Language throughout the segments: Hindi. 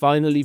फाइनली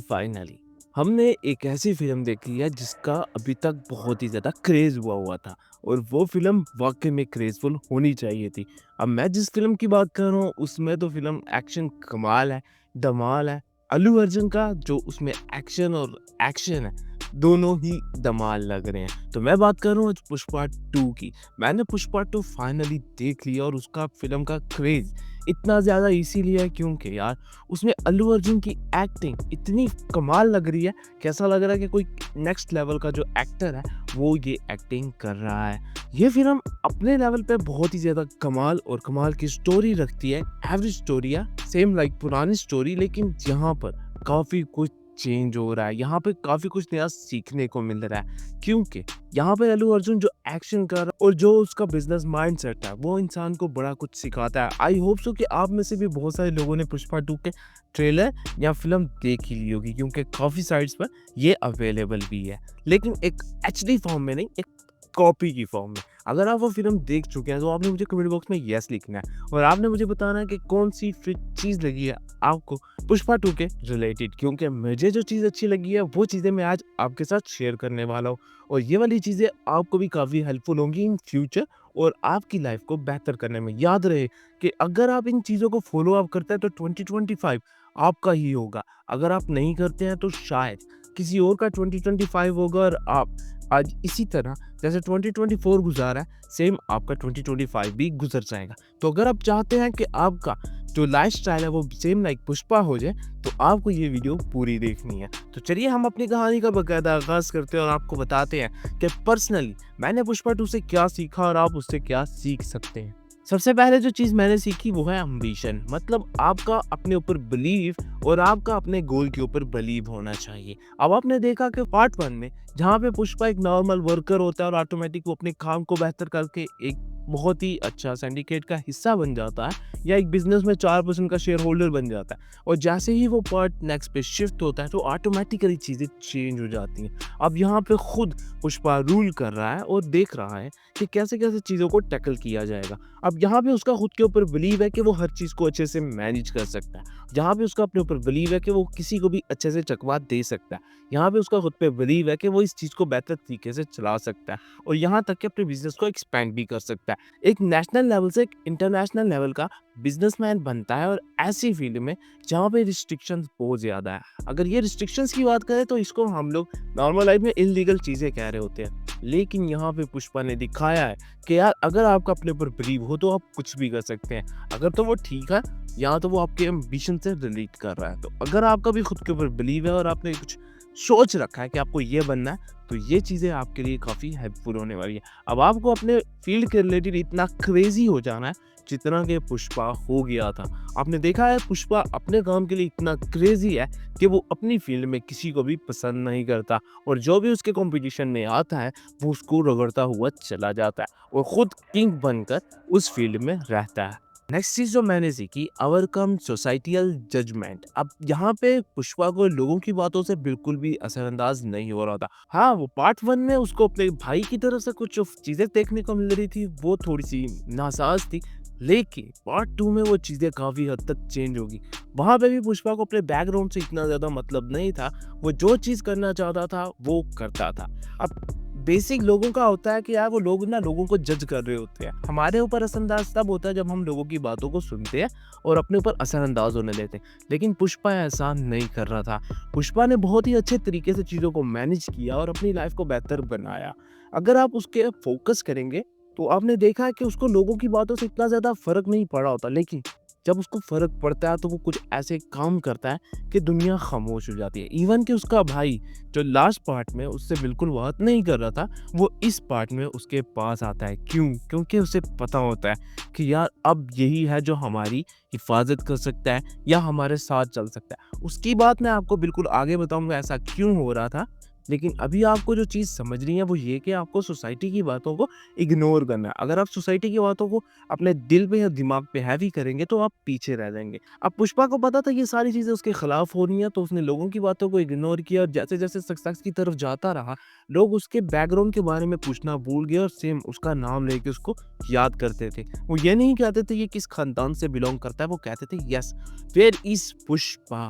हमने एक ऐसी फ़िल्म देखी है जिसका अभी तक बहुत ही ज़्यादा क्रेज़ हुआ था और वो फ़िल्म वाक़ई में क्रेज़फुल होनी चाहिए थी। अब मैं जिस फ़िल्म की बात कर रहा हूँ उसमें तो फ़िल्म एक्शन कमाल है, धमाल है। अल्लू अर्जुन का जो उसमें एक्शन है, दोनों ही धमाल लग रहे हैं। तो मैं बात कर रहा हूँ आज पुष्पा 2 की। मैंने पुष्पा 2 फाइनली देख लिया और उसका फ़िल्म का क्रेज़ इतना ज़्यादा इसीलिए है क्योंकि यार उसमें अल्लू अर्जुन की एक्टिंग इतनी कमाल लग रही है कि ऐसा लग रहा है कि कोई नेक्स्ट लेवल का जो एक्टर है वो ये एक्टिंग कर रहा है। ये फ़िल्म अपने लेवल पे बहुत ही ज़्यादा कमाल और कमाल की स्टोरी रखती है। एवरेज स्टोरी है, सेम लाइक पुरानी स्टोरी, लेकिन यहाँ पर काफ़ी कुछ चेंज हो रहा है। यहाँ पे काफ़ी कुछ नया सीखने को मिल रहा है क्योंकि यहाँ पे अल्लू अर्जुन जो एक्शन कर रहा है और जो उसका बिज़नेस माइंडसेट है वो इंसान को बड़ा कुछ सिखाता है। आई होप सो कि आप में से भी बहुत सारे लोगों ने पुष्पा 2 के ट्रेलर या फ़िल्म देख ही ली होगी क्योंकि काफ़ी साइट्स पर ये अवेलेबल भी है। लेकिन एक एचडी फॉर्म में नहीं, एक कॉपी की फॉर्म में। अगर आप वो फ़िल्म देख चुके हैं तो आपने मुझे कमेंट बॉक्स में येस लिखना है और आपने मुझे बताना है कि कौन-सी फिर चीज़ लगी है आपको पुष्पा 2 के रिलेटेड, क्योंकि मुझे जो चीज़ अच्छी लगी है वो चीज़ें मैं आज आपके साथ शेयर करने वाला हूँ और ये वाली चीज़ें आपको भी काफ़ी हेल्पफुल होंगी इन फ्यूचर और आपकी लाइफ को बेहतर करने में। याद रहे कि अगर आप इन चीज़ों को फ़ॉलो अप करते हैं तो 2025 आपका ही होगा। अगर आप नहीं करते हैं तो शायद किसी और का 2025 होगा और आप आज इसी तरह जैसे 2024 गुज़ारा है, सेम आपका 2025 भी गुज़र जाएगा। तो अगर आप चाहते हैं कि आपका जो लाइफ़स्टाइल है वो सेम लाइक पुष्पा हो जाए, तो आपको ये वीडियो पूरी देखनी है। तो चलिए हम अपनी कहानी का बाकायदा आगाज़ करते हैं और आपको बताते हैं कि पर्सनली मैंने पुष्पा 2 से क्या सीखा और आप उससे क्या सीख सकते हैं। सबसे पहले जो चीज़ मैंने सीखी वो है एम्बिशन, मतलब आपका अपने ऊपर बिलीव और आपका अपने गोल के ऊपर बिलीव होना चाहिए। अब आपने देखा कि पार्ट 1 में जहाँ पे पुष्पा एक नॉर्मल वर्कर होता है और ऑटोमेटिक वो अपने काम को बेहतर करके एक बहुत ही अच्छा सिंडिकेट का हिस्सा बन जाता है या एक बिज़नेस में 4% का शेयर होल्डर बन जाता है और जैसे ही वो पार्ट नेक्स्ट पे शिफ्ट होता है तो ऑटोमेटिकली चीज़ें चेंज हो जाती हैं। अब यहाँ पे खुद पुष्पा रूल कर रहा है और देख रहा है कि कैसे-कैसे चीज़ों को टैकल किया जाएगा। अब यहाँ पे उसका खुद के ऊपर बिलीव है कि वो हर चीज़ को अच्छे से मैनेज कर सकता है। जहाँ पे उसका अपने ऊपर बिलीव है कि वो किसी को भी अच्छे से चकवा दे सकता है। यहाँ पे उसका खुद पे बिलीव है कि वो इस चीज़ को बेहतर तरीके से चला सकता है और यहाँ तक कि अपने बिज़नेस को एक्सपेंड भी कर सकता है। एक नेशनल लेवल से एक इंटरनेशनल लेवल का बिज़नेसमैन बनता है और ऐसी फील्ड में जहाँ पे रिस्ट्रिक्शंस बहुत ज़्यादा है। अगर ये रिस्ट्रिक्शंस की बात करें तो इसको हम लोग नॉर्मल लाइफ में इल्लीगल चीज़ें कह रहे होते हैं। लेकिन यहाँ पे पुष्पा ने दिखाया है कि यार अगर आपका अपने ऊपर बिलीव हो तो आप कुछ भी कर सकते हैं। अगर तो वो ठीक है या तो वो आपके एम्बिशन से रिलेट कर रहा है। तो अगर आपका भी खुद के ऊपर बिलीव है और आपने कुछ सोच रखा है कि आपको ये बनना है, तो ये चीज़ें आपके लिए काफ़ी हेल्पफुल होने वाली है। अब आपको अपने फील्ड के रिलेटेड इतना क्रेज़ी हो जाना है जितना कि पुष्पा हो गया था। आपने देखा है पुष्पा अपने काम के लिए इतना क्रेज़ी है कि वो अपनी फील्ड में किसी को भी पसंद नहीं करता और जो भी उसके कॉम्पिटिशन में आता है वो उसको रगड़ता हुआ चला जाता है और खुद किंग बनकर उस फील्ड में रहता है। नेक्स्ट चीज़ जो मैंने सीखी, ओवरकम सोसाइटियल जजमेंट। अब यहाँ पे पुष्पा को लोगों की बातों से बिल्कुल भी असरअंदाज नहीं हो रहा था। हाँ, वो पार्ट 1 में उसको अपने भाई की तरफ से कुछ जो चीज़ें देखने को मिल रही थी वो थोड़ी-सी नासाज़ थी। लेकिन पार्ट 2 में वो चीज़ें काफ़ी हद तक चेंज होगी। वहाँ पे भी पुष्पा को अपने बैकग्राउंड से इतना ज़्यादा मतलब नहीं था। वो जो चीज़ करना चाहता था वो करता था। अब बेसिक लोगों का होता है कि यार वो लोग ना लोगों को जज कर रहे होते हैं। हमारे ऊपर असरअंदाज तब होता है जब हम लोगों की बातों को सुनते हैं और अपने ऊपर असरअंदाज होने देते हैं। लेकिन पुष्पा ऐसा नहीं कर रहा था। पुष्पा ने बहुत ही अच्छे तरीके से चीज़ों को मैनेज किया और अपनी लाइफ को बेहतर बनाया। अगर आप उसके फोकस करेंगे तो आपने देखा है कि उसको लोगों की बातों से इतना ज़्यादा फ़र्क नहीं पड़ा होता, लेकिन जब उसको फ़र्क पड़ता है तो वो कुछ ऐसे काम करता है कि दुनिया खामोश हो जाती है। इवन कि उसका भाई जो लास्ट पार्ट में उससे बिल्कुल बात नहीं कर रहा था, वो इस पार्ट में उसके पास आता है। क्यों? क्योंकि उसे पता होता है कि यार अब यही है जो हमारी हिफ़ाज़त कर सकता है या हमारे साथ चल सकता है। उसकी बात मैं आपको बिल्कुल आगे बताऊँगा ऐसा क्यों हो रहा था। लेकिन अभी आपको जो चीज़ समझनी है वो ये कि आपको सोसाइटी की बातों को इग्नोर करना है। अगर आप सोसाइटी की बातों को अपने दिल पे या दिमाग पे हैवी करेंगे तो आप पीछे रह जाएँगे। अब पुष्पा को पता था ये सारी चीज़ें उसके खिलाफ हो रही हैं तो उसने लोगों की बातों को इग्नोर किया और जैसे-जैसे सक्सेस की तरफ जाता रहा, लोग उसके बैकग्राउंड के बारे में पूछना भूल गए और सेम उसका नाम लेके उसको याद करते थे। वो ये नहीं कहते थे ये किस खानदान से बिलॉन्ग करता है, वो कहते थे yes, where is Pushpa?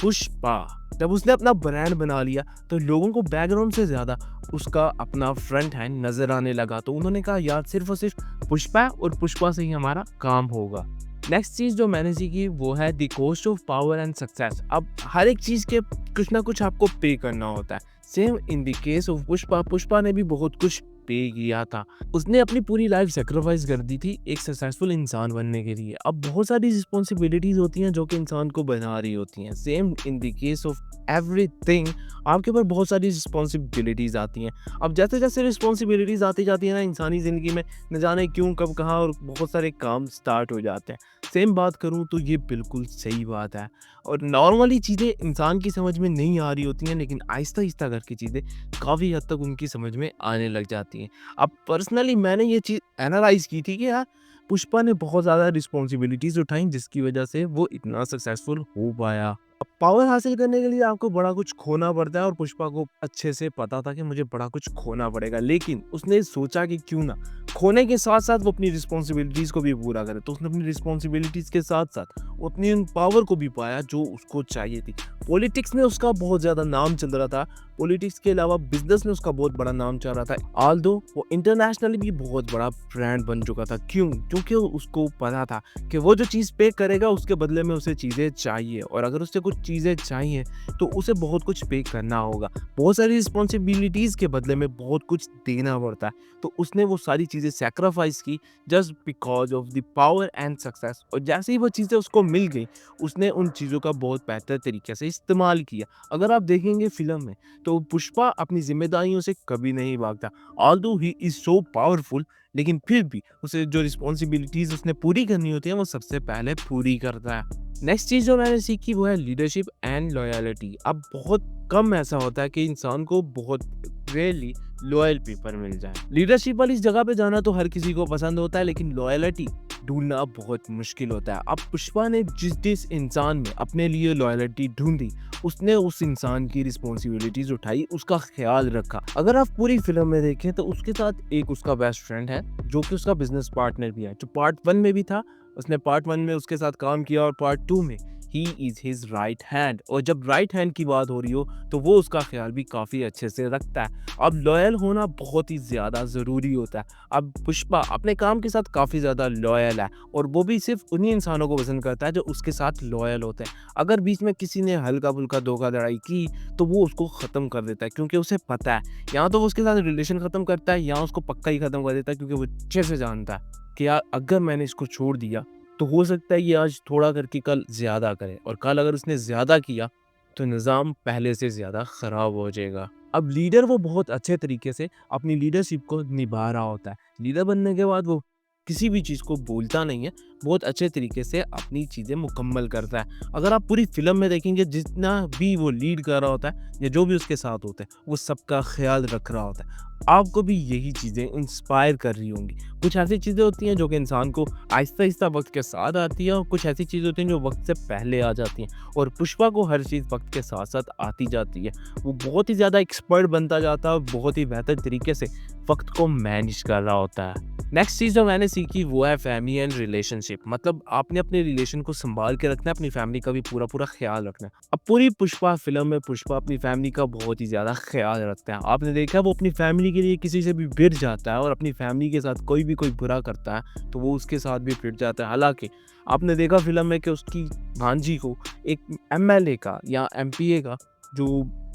Pushpa जब उसने अपना ब्रांड बना लिया तो लोगों को बैकग्राउंड से ज़्यादा उसका अपना फ्रंट हैंड नज़र आने लगा, तो उन्होंने कहा यार सिर्फ और सिर्फ पुष्पा है और पुष्पा से ही हमारा काम होगा। नेक्स्ट चीज़ जो मैंने सीखी वो है the cost of power and success. अब हर एक चीज़ के कुछ ना कुछ आपको पे करना होता है। Same in the case of Pushpa, Pushpa ने भी बहुत कुछ पे किया था। उसने अपनी पूरी लाइफ सेक्रीफाइस कर दी थी एक सक्सेसफुल इंसान बनने के लिए। अब बहुत सारी रिस्पॉन्सिबिलिटीज़ होती हैं जो कि इंसान को बना रही होती हैं। Same in the case of everything, आपके ऊपर बहुत सारी रिस्पॉन्सिबिलिटीज़ आती हैं। अब जैसे जैसे रिस्पॉन्सिबिलिटीज़ आती जाती है ना इंसानी ज़िंदगी में, न जाने क्यों कब कहाँ और बहुत सारे काम स्टार्ट हो जाते हैं। सेम बात करूँ तो ये बिल्कुल सही बात है और नॉर्मली चीज़ें इंसान की समझ में नहीं आ रही होती हैं, लेकिन आहिस्ता-आहिस्ता करके चीज़ें काफ़ी हद तक उनकी समझ में आने लग जाती हैं। अब पर्सनली मैंने ये चीज़ एनालाइज़ की थी कि यार पुष्पा ने बहुत ज़्यादा रिस्पॉन्सिबिलिटीज़ उठाई जिसकी वजह से वो इतना सक्सेसफुल हो पाया। अब पावर हासिल करने के लिए आपको बड़ा कुछ खोना पड़ता है और पुष्पा को अच्छे से पता था कि मुझे बड़ा कुछ खोना पड़ेगा, लेकिन उसने सोचा कि क्यों ना खोने के साथ-साथ वो अपनी रिस्पॉन्सिबिलिटीज़ को भी पूरा करे। तो उसने अपनी रिस्पॉन्सिबिलिटीज़ के साथ-साथ वो अपनी उन पावर को भी पाया जो उसको चाहिए थी। पॉलिटिक्स में उसका बहुत ज़्यादा नाम चल रहा था, पॉलिटिक्स के अलावा बिज़नेस में उसका बहुत बड़ा नाम चल रहा था। ऑल्दो वो इंटरनेशनली भी बहुत बड़ा ब्रांड बन चुका था। क्यों? क्योंकि उसको पता था कि वो जो चीज़ पे करेगा उसके बदले में उसे चीज़ें चाहिए और अगर उसे कुछ चीज़ें चाहिए तो उसे बहुत कुछ पे करना होगा। बहुत सारी रिस्पॉन्सिबिलिटीज़ के बदले में बहुत कुछ देना पड़ता है। तो उसने वो सारी चीज़ें सैक्रिफाइस की just because of the power and success, और जैसे ही वो चीज़ें उसको मिल गई, उसने उन चीज़ों का बहुत बेहतर तरीके से इस्तेमाल किया। अगर आप देखेंगे फ़िल्म में तो पुष्पा अपनी ज़िम्मेदारियों से कभी नहीं भागता। Although he is so powerful, लेकिन फिर भी उसे जो रिस्पॉन्सिबिलिटीज़ उसने पूरी करनी होती है वो सबसे पहले पूरी करता है। नेक्स्ट चीज़ जो मैंने सीखी वो है लीडरशिप एंड लॉयल्टी। अब बहुत कम ऐसा होता है कि इंसान को बहुत रेयरली लॉयल पीपल मिल जाए। लीडरशिप वाली जगह पे जाना तो हर किसी को पसंद होता है, लेकिन लॉयल्टी ढूंढना बहुत मुश्किल होता है। अब पुष्पा ने जिस इंसान में अपने लिए लॉयल्टी ढूंढी, उसने उस इंसान की रिस्पॉन्सिबिलिटीज उठाई, उसका ख्याल रखा। अगर आप पूरी फिल्म में देखें तो उसके साथ एक उसका बेस्ट फ्रेंड है जो कि उसका बिजनेस पार्टनर भी है, जो पार्ट 1 में भी था। उसने पार्ट 1 में उसके साथ काम किया और पार्ट 2 में he is his right hand, और जब राइट हैंड की बात हो रही हो तो वो उसका ख्याल भी काफ़ी अच्छे से रखता है। अब लॉयल होना बहुत ही ज़्यादा ज़रूरी होता है। अब पुष्पा अपने काम के साथ काफ़ी ज़्यादा लॉयल है और वो भी सिर्फ उन्हीं इंसानों को पसंद करता है जो उसके साथ लॉयल होते हैं। अगर बीच में किसी ने हल्का-फुल्का धोखाधड़ी की तो वो उसको ख़त्म कर देता है, क्योंकि उसे पता है या तो वो उसके साथ रिलेशन ख़त्म करता है या उसको पक्का ही ख़त्म कर देता है, क्योंकि वो अच्छे से जानता है कि यार अगर मैंने इसको छोड़ दिया तो हो सकता है ये आज थोड़ा करके कल ज़्यादा करे, और कल अगर उसने ज़्यादा किया तो निज़ाम पहले से ज़्यादा ख़राब हो जाएगा। अब लीडर वो बहुत अच्छे तरीके से अपनी लीडरशिप को निभा रहा होता है। लीडर बनने के बाद वो किसी भी चीज़ को बोलता नहीं है, बहुत अच्छे तरीके से अपनी चीज़ें मुकम्मल करता है। अगर आप पूरी फ़िल्म में देखेंगे जितना भी वो लीड कर रहा होता है या जो भी उसके साथ होते हैं, वो सबका ख़्याल रख रहा होता है। आपको भी यही चीज़ें इंस्पायर कर रही होंगी। कुछ ऐसी चीज़ें होती हैं जो कि इंसान को आहिस्ता-आहिस्ता वक़्त के साथ आती है और कुछ ऐसी चीज़ें होती हैं जो वक़्त से पहले आ जाती हैं, और पुष्पा को हर चीज़ वक़्त के साथ-साथ आती जाती है। वो बहुत ही ज़्यादा एक्सपर्ट बनता जाता है और बहुत ही बेहतर तरीके से वक़्त को मैनेज कर रहा होता है। नेक्स्ट चीज़ जो मैंने सीखी वो है फैमिली एंड रिलेशनशिप। मतलब आपने अपने रिलेशन को सँभाल के रखना है, अपनी फैमिली का भी पूरा-पूरा ख़्याल रखना है। अब पूरी पुष्पा फ़िल्म में पुष्पा अपनी फैमिली का बहुत ही ज़्यादा ख़्याल रखता है। आपने देखा वो अपनी फैमिली के लिए किसी से भी भिड़ जाता है और अपनी फैमिली के साथ कोई बुरा करता है तो वो उसके साथ भी भिड़ जाता है। हालाँकि आपने देखा फ़िल्म में कि उसकी भांजी को एक एमएलए का या एमपीए का जो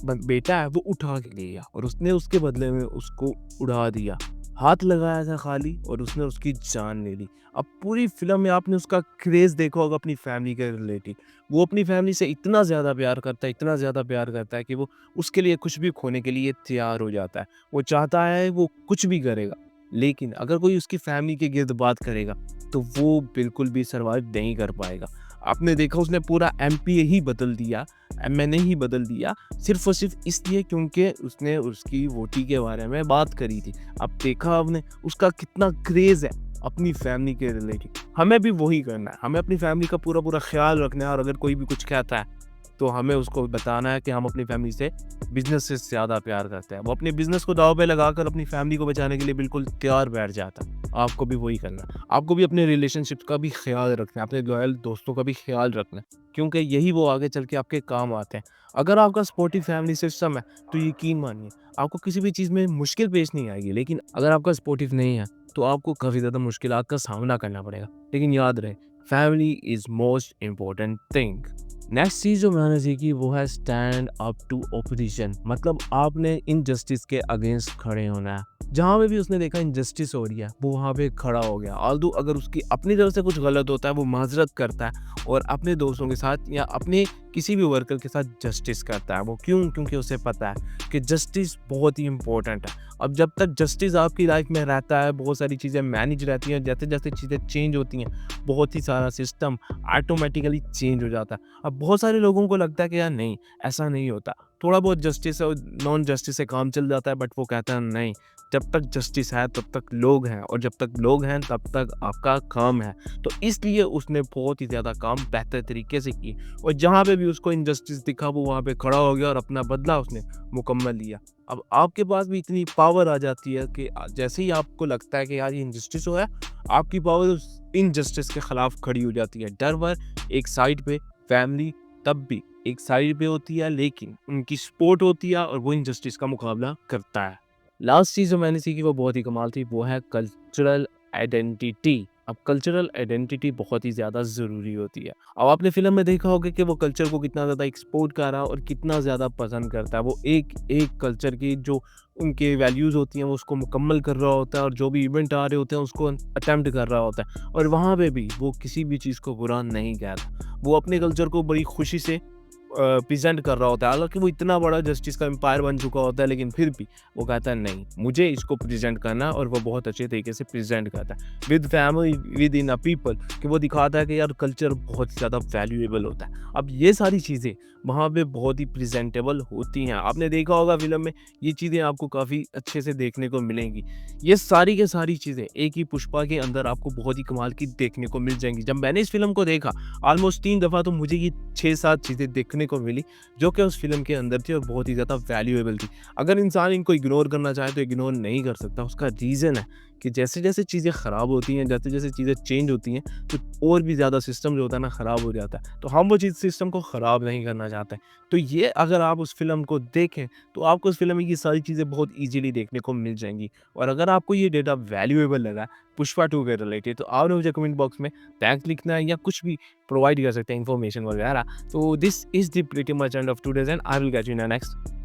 बेटा है वो उठा के ले गया और उसने उसके बदले में उसको उड़ा दिया। हाथ लगाया था खाली और उसने उसकी जान ले ली। अब पूरी फ़िल्म में आपने उसका क्रेज़ देखा होगा अपनी फ़ैमिली के रिलेटेड। वो अपनी फ़ैमिली से इतना ज़्यादा प्यार करता है, इतना ज़्यादा प्यार करता है कि वो उसके लिए कुछ भी खोने के लिए तैयार हो जाता है। वो चाहता है वो कुछ भी करेगा, लेकिन अगर कोई उसकी फ़ैमिली के गिर्द बात करेगा तो वो बिल्कुल भी सर्वाइव नहीं कर पाएगा। आपने देखा उसने पूरा एमपीए ही बदल दिया, एमएनए ही बदल दिया, सिर्फ़ और सिर्फ़ इसलिए क्योंकि उसने उसकी वोटी के बारे में बात करी थी। अब देखा आपने उसका कितना क्रेज़ है अपनी फैमिली के रिलेटेड। हमें भी वही करना है, हमें अपनी फैमिली का पूरा ख़्याल रखना है, और अगर कोई भी कुछ कहता है तो हमें उसको बताना है कि हम अपनी फैमिली से बिज़नेस से ज़्यादा प्यार करते हैं। वो अपने बिज़नेस को दाँव पे लगाकर अपनी फैमिली को बचाने के लिए बिल्कुल तैयार बैठ जाता है। आपको भी वही करना है। आपको भी अपने रिलेशनशिप का भी ख़्याल रखना है, अपने लॉयल दोस्तों का भी ख़्याल रखना है, क्योंकि यही वो आगे चल के आपके काम आते हैं। अगर आपका सपोर्टिव फैमिली सिस्टम है, तो यकीन मानिए आपको किसी भी चीज़ में मुश्किल पेश नहीं आएगी, लेकिन अगर आपका सपोर्टिव नहीं है, तो आपको काफ़ी ज़्यादा मुश्किलात का सामना करना पड़ेगा। लेकिन याद रहे, family is most important thing. Next चीज़ जो मैंने सीखी वो है स्टैंड अप टू ऑपोजिशन, मतलब आपने इनजस्टिस के अगेंस्ट खड़े होना है। जहाँ पे भी उसने देखा इनजस्टिस हो रही है, वो वहाँ पे खड़ा हो गया। ऑल्दो अगर उसकी अपनी तरफ से कुछ गलत होता है, वो माज़रत करता है और अपने दोस्तों के साथ या अपने किसी भी वर्कर के साथ जस्टिस करता है। वो क्यों? क्योंकि उसे पता है कि जस्टिस बहुत ही इम्पोर्टेंट है। अब जब तक जस्टिस आपकी लाइफ में रहता है, बहुत सारी चीज़ें मैनेज रहती हैं, जैसे-जैसे चीज़ें चेंज होती हैं, बहुत ही सारा सिस्टम ऑटोमेटिकली चेंज हो जाता है। अब बहुत सारे लोगों को लगता है कि यार नहीं, ऐसा नहीं होता। थोड़ा बहुत जस्टिस और नॉन जस्टिस से काम चल जाता है, बट वो कहता है नहीं, जब तक जस्टिस है तब तक लोग हैं और जब तक लोग हैं तब तक आपका काम है। तो इसलिए उसने बहुत ही ज़्यादा काम बेहतर तरीके से की और जहाँ पे भी उसको इनजस्टिस दिखा वो वहाँ पे खड़ा हो गया और अपना बदला उसने मुकम्मल लिया। अब आपके पास भी इतनी पावर आ जाती है कि जैसे ही आपको लगता है कि यार ये इनजस्टिस हुआ है, आपकी पावर उस इनजस्टिस के खिलाफ खड़ी हो जाती है। डर वर एक साइड पे, फैमिली तब भी एक साइड पे होती है, लेकिन उनकी सपोर्ट होती है और वो इनजस्टिस का मुकाबला करता है। लास्ट चीज़ जो मैंने सीखी वो बहुत ही कमाल थी, वो है कल्चरल आइडेंटिटी। अब कल्चरल आइडेंटिटी बहुत ही ज़्यादा ज़रूरी होती है। अब आपने फ़िल्म में देखा होगा कि वो कल्चर को कितना ज़्यादा एक्सपोर्ट कर रहा है और कितना ज़्यादा पसंद करता है। वो एक-एक कल्चर की जो उनके वैल्यूज़ होती हैं वो उसको मुकम्मल कर रहा होता है और जो भी इवेंट आ रहे होते हैं उसको अटेम्प्ट कर रहा होता है और वहाँ पे भी वो किसी भी चीज़ को बुरा नहीं कहता। वो अपने कल्चर को बड़ी खुशी से प्रेज़ेंट कर रहा होता है। हालाँकि वो इतना बड़ा जस्टिस का एम्पायर बन चुका होता है, लेकिन फिर भी वो कहता है नहीं, मुझे इसको प्रेज़ेंट करना है और वो बहुत अच्छे तरीके से प्रेज़ेंट करता है। With family, with in a people कि वो दिखाता है कि यार कल्चर बहुत ज़्यादा वैल्यूएबल होता है। अब ये सारी चीज़ें वहाँ पे बहुत ही प्रेज़ेंटेबल होती हैं। आपने देखा होगा फ़िल्म में ये चीज़ें आपको काफ़ी अच्छे से देखने को मिलेंगी। ये सारी की सारी चीज़ें एक ही पुष्पा के अंदर आपको बहुत ही कमाल की देखने को मिल जाएँगी। जब मैंने इस फ़िल्म को देखा ऑलमोस्ट 3 दफ़ा, तो मुझे ये 6-7 चीज़ें देखने को मिली जो कि उस फ़िल्म के अंदर थी और बहुत ही ज़्यादा वैल्यूएबल थी। अगर इंसान इनको इग्नोर करना चाहे तो इग्नोर नहीं कर सकता। उसका रीज़न है कि जैसे-जैसे चीज़ें ख़राब होती हैं, जैसे-जैसे चीज़ें चेंज होती हैं, तो और भी ज़्यादा सिस्टम जो होता है ना ख़राब हो जाता है। तो हम वो चीज़ सिस्टम को ख़राब नहीं करना चाहते। तो ये अगर आप उस फ़िल्म को देखें, तो आपको उस फ़िल्म में ये सारी चीज़ें बहुत ईज़िली देखने को मिल जाएँगी। और अगर आपको ये डेटा वैल्यूएबल लगा है पुष्पा 2 के रिलेटेड, तो आपने मुझे कमेंट बॉक्स में थैंक्स लिखना है या कुछ भी प्रोवाइड कर सकते हैं इन्फॉर्मेशन वगैरह। So this is the pretty much end of today's and I will catch you in the next